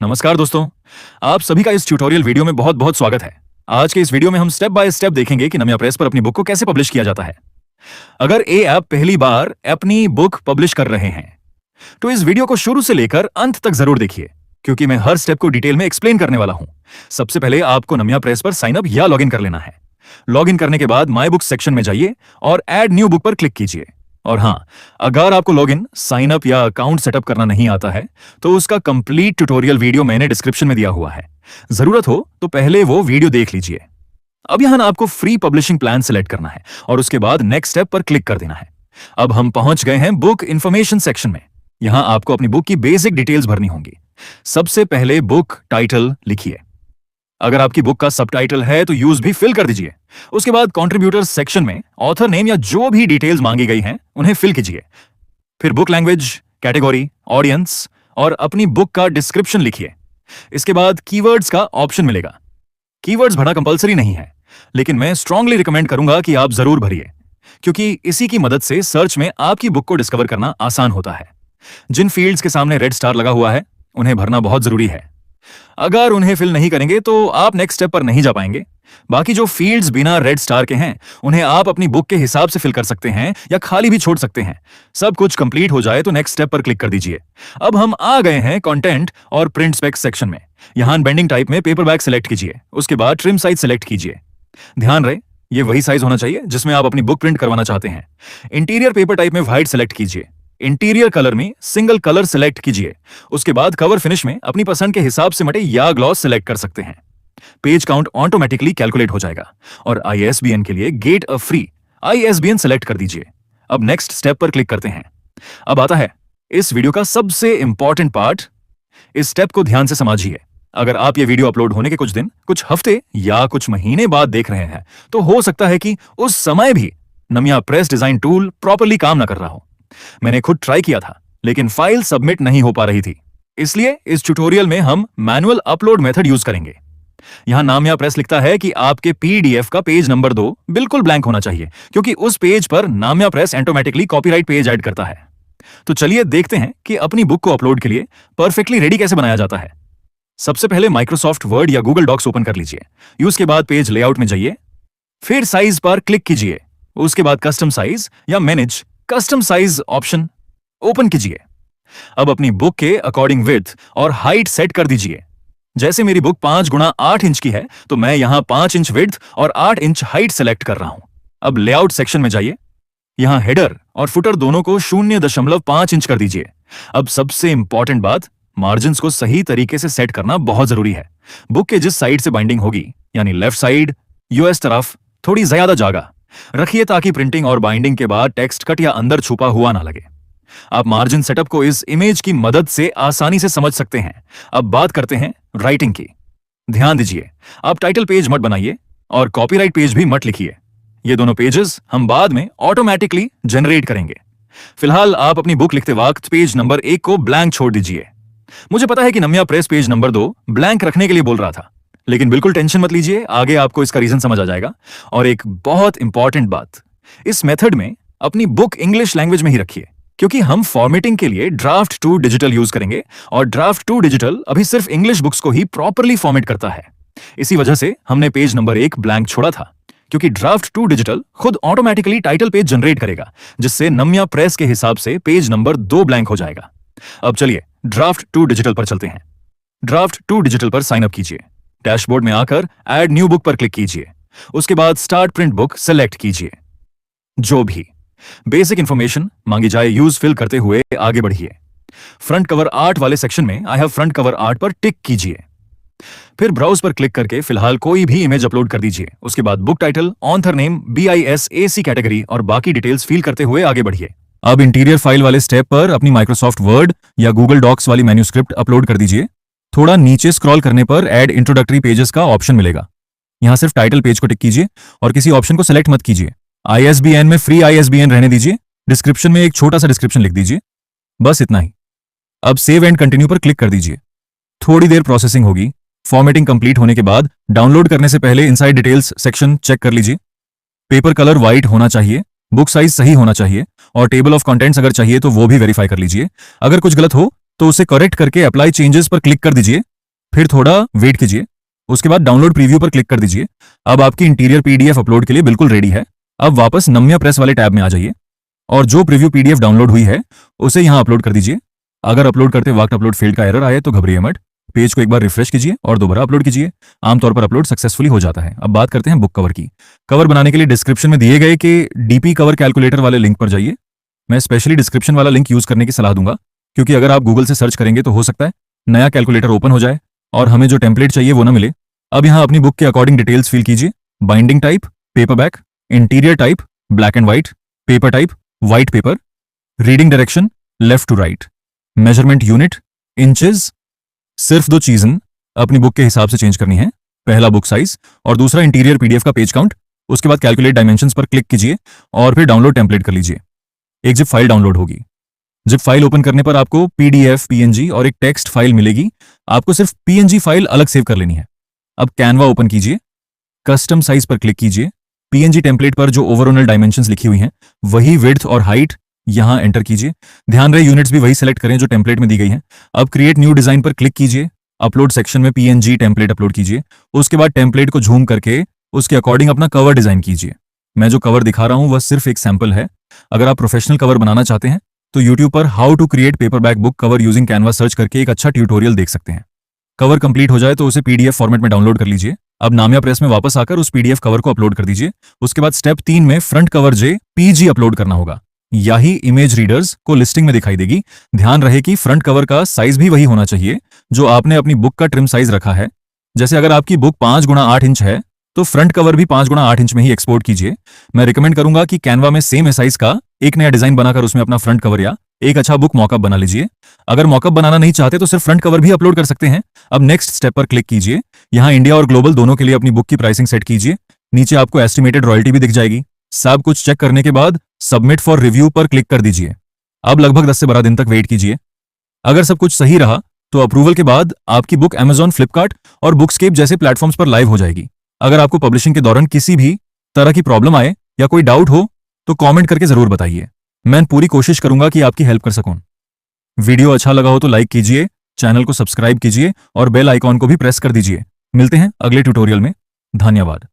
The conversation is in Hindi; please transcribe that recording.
नमस्कार दोस्तों, आप सभी का इस ट्यूटोरियल वीडियो में बहुत बहुत स्वागत है। आज के इस वीडियो में हम स्टेप बाय स्टेप देखेंगे कि नम्या प्रेस पर अपनी बुक को कैसे पब्लिश किया जाता है। अगर ये आप पहली बार अपनी बुक पब्लिश कर रहे हैं तो इस वीडियो को शुरू से लेकर अंत तक जरूर देखिए, क्योंकि मैं हर स्टेप को डिटेल में एक्सप्लेन करने वाला हूं। सबसे पहले आपको नम्या प्रेस पर साइन अप या लॉगिन कर लेना है। लॉगिन करने के बाद माई बुक सेक्शन में जाइए और ऐड न्यू बुक पर क्लिक कीजिए। और हाँ, अगर आपको लॉगिन, साइन अप या अकाउंट सेटअप करना नहीं आता है तो उसका कंप्लीट ट्यूटोरियल वीडियो मैंने डिस्क्रिप्शन में दिया हुआ है। जरूरत हो तो पहले वो वीडियो देख लीजिए। अब यहां आपको फ्री पब्लिशिंग प्लान सेलेक्ट करना है और उसके बाद नेक्स्ट स्टेप पर क्लिक कर देना है। अब हम पहुंच गए हैं बुक इंफॉर्मेशन सेक्शन में। यहां आपको अपनी बुक की बेसिक डिटेल्स भरनी होंगी। सबसे पहले बुक टाइटल लिखिए। अगर आपकी बुक का सबटाइटल है तो यूज भी फिल कर दीजिए। उसके बाद कंट्रीब्यूटर्स सेक्शन में ऑथर नेम या जो भी डिटेल्स मांगी गई हैं उन्हें फिल कीजिए। फिर बुक लैंग्वेज, कैटेगरी, ऑडियंस और अपनी बुक का डिस्क्रिप्शन लिखिए। इसके बाद कीवर्ड्स का ऑप्शन मिलेगा। कीवर्ड्स भरना कंपलसरी नहीं है, लेकिन मैं स्ट्रांगली रिकमेंड करूंगा कि आप जरूर भरिए, क्योंकि इसी की मदद से सर्च में आपकी बुक को डिस्कवर करना आसान होता है। जिन फील्ड्स के सामने रेड स्टार लगा हुआ है उन्हें भरना बहुत जरूरी है। अगर उन्हें फिल नहीं करेंगे तो आप नेक्स्ट स्टेप पर नहीं जा पाएंगे। बाकी जो फील्ड्स बिना रेड स्टार के हैं उन्हें आप अपनी बुक के हिसाब से फिल कर सकते हैं या खाली भी छोड़ सकते हैं। सब कुछ कंप्लीट हो जाए तो नेक्स्ट स्टेप पर क्लिक कर दीजिए। अब हम आ गए हैं कंटेंट और प्रिंट स्पेक्स सेक्शन में। यहां बेंडिंग टाइप में पेपरबैक सेलेक्ट कीजिए। उसके बाद ट्रिम साइज सेलेक्ट कीजिए। ध्यान रहे, ये वही साइज होना चाहिए जिसमें आप अपनी बुक प्रिंट करवाना चाहते हैं। इंटीरियर पेपर टाइप में व्हाइट सेलेक्ट कीजिए। इंटीरियर कलर में सिंगल कलर सेलेक्ट कीजिए। उसके बाद कवर फिनिश में अपनी पसंद के हिसाब से मटे या ग्लॉस सेलेक्ट कर सकते हैं। पेज काउंट ऑटोमेटिकली कैलकुलेट हो जाएगा और ISBN के लिए get a free ISBN select कर दीजिए। अब नेक्स्ट स्टेप पर क्लिक करते हैं। अब आता है इस वीडियो का सबसे इंपॉर्टेंट पार्ट। इस स्टेप को ध्यान से समझिए। अगर आप ये वीडियो अपलोड होने के कुछ दिन, कुछ हफ्ते या कुछ महीने बाद देख रहे हैं तो हो सकता है कि उस समय भी Namya press design tool properly काम ना कर रहा हो। मैंने खुद ट्राई किया था, लेकिन फाइल सबमिट नहीं हो पा रही थी। इसलिए इस ट्यूटोरियल में हम मैनुअल अपलोड मेथड यूज करेंगे। यहां नम्या प्रेस लिखता है कि आपके PDF का पेज नंबर 2 बिल्कुल ब्लैंक होना चाहिए, क्योंकि उस पेज पर Namya press automatically copyright page add करता है। तो चलिए देखते हैं कि अपनी बुक को अपलोड के लिए परफेक्टली रेडी कैसे बनाया जाता है। सबसे पहले माइक्रोसॉफ्ट वर्ड या गूगल डॉक्स ओपन कर लीजिए। उसके बाद पेज लेआउट में जाइए, फिर साइज पर क्लिक कीजिए। उसके बाद कस्टम साइज या manage custom size option open कीजिए। अब अपनी बुक के अकॉर्डिंग विड्थ और हाइट सेट कर दीजिए। जैसे मेरी बुक 5x8 इंच की है तो मैं यहां 5 इंच विड्थ और 8 इंच हाइट सेलेक्ट कर रहा हूं। अब लेआउट सेक्शन में जाइए। यहां हेडर और फुटर दोनों को 0.5 इंच कर दीजिए। अब सबसे इंपॉर्टेंट बात, मार्जिन्स को सही तरीके से सेट करना बहुत जरूरी है। बुक के जिस साइड से बाइंडिंग होगी, यानी लेफ्ट साइड, यूएस तरफ थोड़ी ज्यादा जगह रखिए ताकि प्रिंटिंग और बाइंडिंग के बाद टेक्स्ट कट या अंदर छुपा हुआ ना लगे। आप मार्जिन सेटअप को इस इमेज की मदद से आसानी से समझ सकते हैं। अब बात करते हैं राइटिंग की। ध्यान दीजिए, आप टाइटल पेज मत बनाइए और कॉपीराइट पेज भी मत लिखिए। ये दोनों पेजेस हम बाद में ऑटोमेटिकली जनरेट करेंगे। फिलहाल आप अपनी बुक लिखते वक्त पेज नंबर 1 को ब्लैंक छोड़ दीजिए। मुझे पता है कि Namya press page number 2 blank रखने के लिए बोल रहा था, लेकिन बिल्कुल टेंशन मत लीजिए, आगे आपको इसका रीजन समझ आ जाएगा। और एक बहुत इंपॉर्टेंट बात, इस मेथड में अपनी बुक इंग्लिश लैंग्वेज में ही रखिए, क्योंकि हम फॉर्मेटिंग के लिए ड्राफ्ट टू डिजिटल यूज करेंगे और ड्राफ्ट टू डिजिटल अभी सिर्फ इंग्लिश बुक्स को ही प्रॉपर्ली फॉर्मेट करता है। इसी वजह से हमने पेज नंबर 1 ब्लैंक छोड़ा था, क्योंकि ड्राफ्ट टू डिजिटल खुद ऑटोमेटिकली टाइटल पेज जनरेट करेगा, जिससे नम्या प्रेस के हिसाब से पेज नंबर 2 ब्लैंक हो जाएगा। अब चलिए ड्राफ्ट टू डिजिटल पर चलते हैं। ड्राफ्ट टू डिजिटल पर साइन अप कीजिए। डैशबोर्ड में आकर ऐड न्यू बुक पर क्लिक कीजिए। उसके बाद स्टार्ट प्रिंट बुक सेलेक्ट कीजिए। जो भी बेसिक इंफॉर्मेशन मांगी जाए यूज फिल करते हुए आगे बढ़िए। फ्रंट कवर आर्ट वाले सेक्शन में I have front cover art पर टिक कीजिए। फिर ब्राउज पर क्लिक करके फिलहाल कोई भी इमेज अपलोड कर दीजिए। उसके बाद book title, author name, BISAC category और बाकी डिटेल्स फिल करते हुए आगे बढ़िए। अब इंटीरियर फाइल वाले स्टेप पर अपनी माइक्रोसॉफ्ट वर्ड या गूगल डॉक्स वाली मैन्यूस्क्रिप्ट अपलोड कर दीजिए। थोड़ा नीचे स्क्रॉल करने पर ऐड इंट्रोडक्टरी पेजेस का ऑप्शन मिलेगा। यहां सिर्फ टाइटल पेज को टिक कीजिए और किसी ऑप्शन को सेलेक्ट मत कीजिए। ISBN में फ्री ISBN रहने दीजिए। डिस्क्रिप्शन में एक छोटा सा डिस्क्रिप्शन लिख दीजिए। बस इतना ही। अब सेव एंड कंटिन्यू पर क्लिक कर दीजिए। थोड़ी देर प्रोसेसिंग होगी। फॉर्मेटिंग कंप्लीट होने के बाद डाउनलोड करने से पहले इनसाइड डिटेल्स सेक्शन चेक कर लीजिए। पेपर कलर व्हाइट होना चाहिए, बुक साइज सही होना चाहिए और टेबल ऑफ कंटेंट्स अगर चाहिए तो वो भी वेरीफाई कर लीजिए। अगर कुछ गलत हो तो उसे करेक्ट करके अप्लाई चेंजेस पर क्लिक कर दीजिए, फिर थोड़ा वेट कीजिए, उसके बाद डाउनलोड प्रीव्यू पर क्लिक कर दीजिए। अब आपकी इंटीरियर पीडीएफ अपलोड के लिए बिल्कुल रेडी है। अब वापस नम्या प्रेस वाले टैब में आ जाइए और जो प्रीव्यू पीडीएफ डाउनलोड हुई है उसे यहां अपलोड कर दीजिए। अगर अपलोड करते वक्त अपलोड फेल्ड का एरर आए तो घबराइए मत, पेज को एक बार रिफ्रेश कीजिए और दोबारा अपलोड कीजिए। आमतौर पर अपलोड सक्सेसफुली हो जाता है। अब बात करते हैं बुक कवर की। कवर बनाने के लिए डिस्क्रिप्शन में दिए गए कि डीपी कवर कैलकुलेटर वाले लिंक पर जाइए। मैं स्पेशली डिस्क्रिप्शन वाला लिंक यूज करने की सलाह दूंगा, क्योंकि अगर आप गूगल से सर्च करेंगे तो हो सकता है नया कैलकुलेटर ओपन हो जाए और हमें जो टेम्पलेट चाहिए वो ना मिले। अब यहाँ अपनी बुक के अकॉर्डिंग डिटेल्स फिल कीजिए। Binding type paperback, interior type black and white, paper type white paper, reading direction left to right, measurement unit inches. सिर्फ 2 चीजें अपनी बुक के हिसाब से चेंज करनी है, पहला बुक साइज और दूसरा इंटीरियर पीडीएफ का पेज काउंट। उसके बाद कैलकुलेट डायमेंशंस पर क्लिक कीजिए और फिर डाउनलोड टेम्पलेट कर लीजिए। एक जिप फाइल डाउनलोड होगी। जिप फाइल ओपन करने पर आपको पीडीएफ, पीएनजी और एक टेक्स्ट फाइल मिलेगी। आपको सिर्फ पीएनजी फाइल अलग सेव कर लेनी है। अब कैनवा ओपन कीजिए, कस्टम साइज पर क्लिक कीजिए। पीएनजी टेम्पलेट पर जो ओवरऑल डायमेंशंस लिखी हुई हैं वही विड्थ और हाइट यहां एंटर कीजिए। ध्यान रहे यूनिट्स भी वही सेलेक्ट करें जो टेम्पलेट में दी गई हैं। अब क्रिएट न्यू डिजाइन पर क्लिक कीजिए। अपलोड सेक्शन में पीएनजी टेम्पलेट अपलोड कीजिए। उसके बाद टेम्पलेट को झूम करके उसके अकॉर्डिंग अपना कवर डिजाइन कीजिए। मैं जो कवर दिखा रहा हूं वह सिर्फ एक सैंपल है। अगर आप प्रोफेशनल कवर बनाना चाहते हैं तो यूट्यूब पर how to create paperback book cover using Canva सर्च करके एक अच्छा ट्यूटोरियल देख सकते हैं। कवर कंप्लीट हो जाए तो उसे पीडीएफ फॉर्मेट में डाउनलोड कर लीजिए। अब नामिया प्रेस में वापस आकर उस पीडीएफ कवर को अपलोड कर दीजिए। उसके बाद स्टेप 3 में फ्रंट कवर जेपीजी अपलोड करना होगा। यही इमेज रीडर्स को लिस्टिंग में दिखाई देगी। ध्यान रहे कि फ्रंट कवर का साइज भी वही होना चाहिए जो आपने अपनी बुक का ट्रिम साइज रखा है। जैसे अगर आपकी बुक 5x8 इंच है तो फ्रंट कवर भी 5x8 इंच में ही एक्सपोर्ट कीजिए। मैं रिकमेंड करूंगा कि कैनवा में सेम साइज का एक नया डिजाइन बनाकर उसमें अपना फ्रंट कवर या एक अच्छा बुक मॉकअप बना लीजिए। अगर मॉकअप बनाना नहीं चाहते तो सिर्फ फ्रंट कवर भी अपलोड कर सकते हैं। अब नेक्स्ट स्टेप पर क्लिक कीजिए। यहां इंडिया और ग्लोबल दोनों के लिए अपनी बुक की प्राइसिंग सेट कीजिए। नीचे आपको एस्टिमेटेड रॉयल्टी भी दिख जाएगी। सब कुछ चेक करने के बाद सबमिट फॉर रिव्यू पर क्लिक कर दीजिए। अब लगभग 10 से 12 दिन तक वेट कीजिए। अगर सब कुछ सही रहा तो अप्रूवल के बाद आपकी बुक Amazon, फ्लिपकार्ट और बुकस्केप जैसे प्लेटफॉर्म्स पर लाइव हो जाएगी। अगर आपको पब्लिशिंग के दौरान किसी भी तरह की प्रॉब्लम आए या कोई डाउट हो तो कमेंट करके जरूर बताइए। मैं पूरी कोशिश करूंगा कि आपकी हेल्प कर सकूं। वीडियो अच्छा लगा हो तो लाइक कीजिए, चैनल को सब्सक्राइब कीजिए और बेल आइकॉन को भी प्रेस कर दीजिए। मिलते हैं अगले ट्यूटोरियल में। धन्यवाद।